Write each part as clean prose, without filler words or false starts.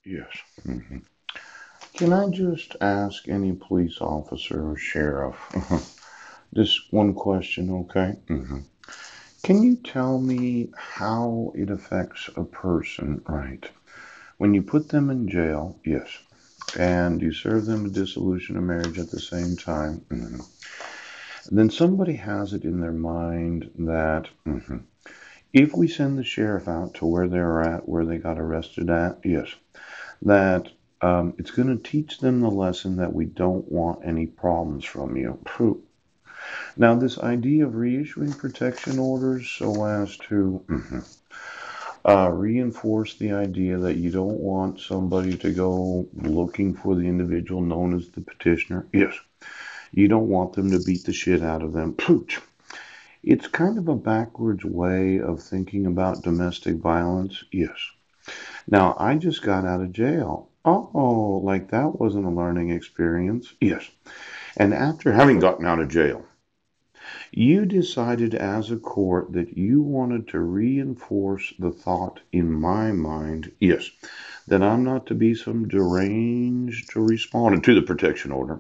Yes. Hmm. Can I just ask any police officer or sheriff this one question, okay? Can you tell me how it affects a person, right? When you put them in jail, yes, and you serve them a dissolution of marriage at the same time, then somebody has it in their mind that if we send the sheriff out to where they're at, where they got arrested at, yes, that it's going to teach them the lesson that we don't want any problems from you. Now, this idea of reissuing protection orders so as to reinforce the idea that you don't want somebody to go looking for the individual known as the petitioner. Yes. You don't want them to beat the shit out of them. Pooch. It's kind of a backwards way of thinking about domestic violence. Yes. Now, I just got out of jail. Oh, like that wasn't a learning experience. Yes. And after having gotten out of jail, you decided as a court that you wanted to reinforce the thought in my mind, yes, that I'm not to be some deranged respondent to the protection order.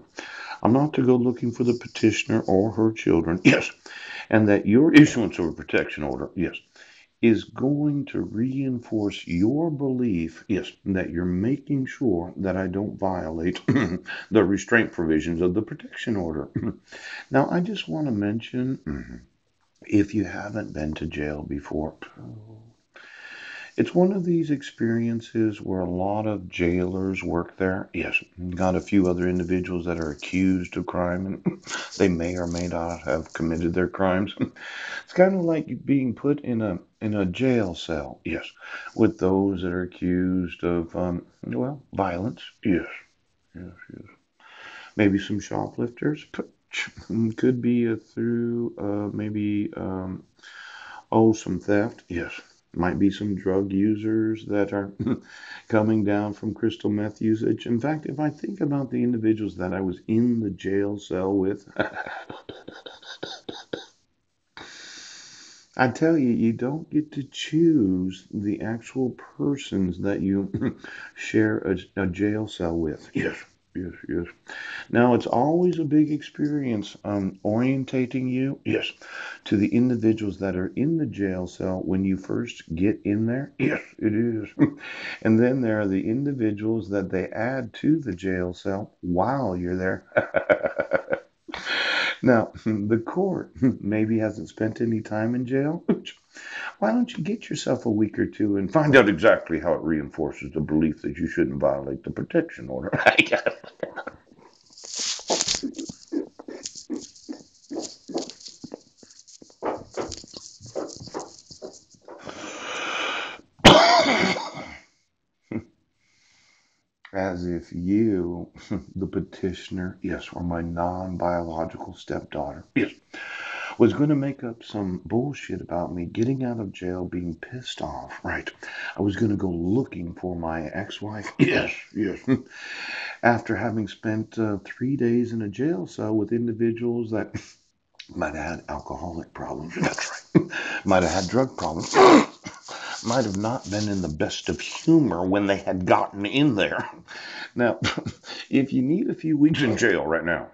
I'm not to go looking for the petitioner or her children, yes, and that your issuance of a protection order, yes, is going to reinforce your belief, yes, that you're making sure that I don't violate the restraint provisions of the protection order. Now, I just want to mention if you haven't been to jail before, it's one of these experiences where a lot of jailers work there. Yes, got a few other individuals that are accused of crime and they may or may not have committed their crimes. It's kind of like being put in a jail cell. Yes, with those that are accused of well, violence. Yes, yes, yes. Maybe some shoplifters. Could be through maybe oh, some theft. Yes. Might be some drug users that are coming down from crystal meth usage. In fact, if I think about the individuals that I was in the jail cell with, I tell you, you don't get to choose the actual persons that you share a jail cell with. Yes, yes, yes. Now, it's always a big experience orientating you, yes, to the individuals that are in the jail cell when you first get in there. Yes, it is. And then there are the individuals that they add to the jail cell while you're there. Now, the court maybe hasn't spent any time in jail. Why don't you get yourself a week or two and find out exactly how it reinforces the belief that you shouldn't violate the protection order? As if you, the petitioner, yes, or my non biological stepdaughter, yes, was going to make up some bullshit about me getting out of jail, being pissed off, right? I was going to go looking for my ex wife, yes, yes, after having spent 3 days in a jail cell with individuals that might have had alcoholic problems, that's right, might have had drug problems. Might have not been in the best of humor when they had gotten in there. Now, if you need a few weeks in jail right now,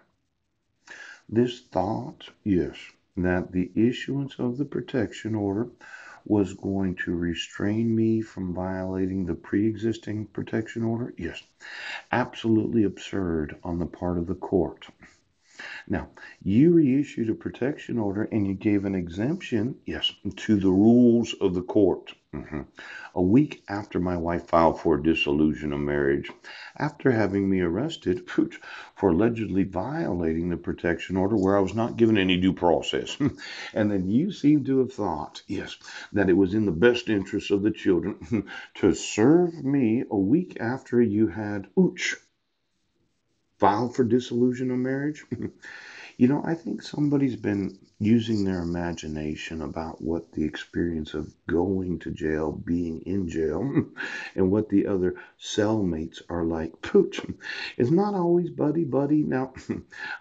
this thought, yes, that the issuance of the protection order was going to restrain me from violating the pre existing protection order, yes, absolutely absurd on the part of the court. Now, you reissued a protection order and you gave an exemption, yes, to the rules of the court. A week after my wife filed for dissolution of marriage, after having me arrested for allegedly violating the protection order where I was not given any due process. And then you seem to have thought, yes, that it was in the best interest of the children to serve me a week after you had, filed for dissolution of marriage. I think somebody's been using their imagination about what the experience of going to jail, being in jail, and what the other cellmates are like. Pooch, it's not always buddy buddy. Now,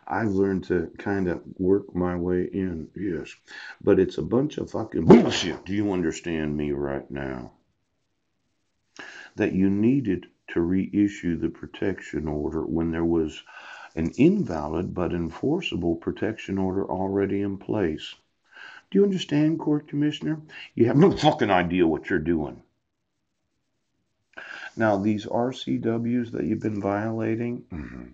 I've learned to kind of work my way in, yes, but it's a bunch of fucking bullshit. Do you understand me right now? That you needed to reissue the protection order when there was an invalid but enforceable protection order already in place. Do you understand, Court Commissioner? You have no fucking idea what you're doing. Now, these RCWs that you've been violating,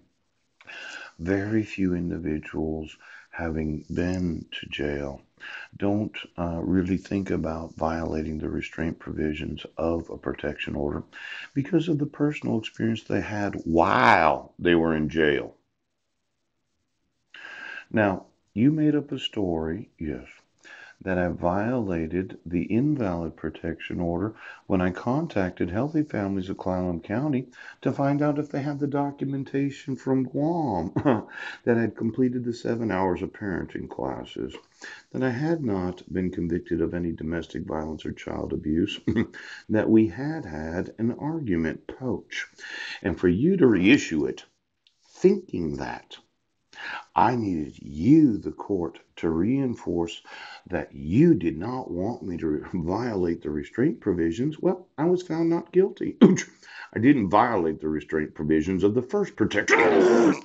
very few individuals having been to jail don't really think about violating the restraint provisions of a protection order because of the personal experience they had while they were in jail. Now, you made up a story, yes, that I violated the invalid protection order when I contacted Healthy Families of Clallam County to find out if they had the documentation from Guam that had completed the 7 hours of parenting classes, that I had not been convicted of any domestic violence or child abuse, that we had had an argument poach, and for you to reissue it, thinking that I needed you, the court, to reinforce that you did not want me to violate the restraint provisions. Well, I was found not guilty. I didn't violate the restraint provisions of the first protection.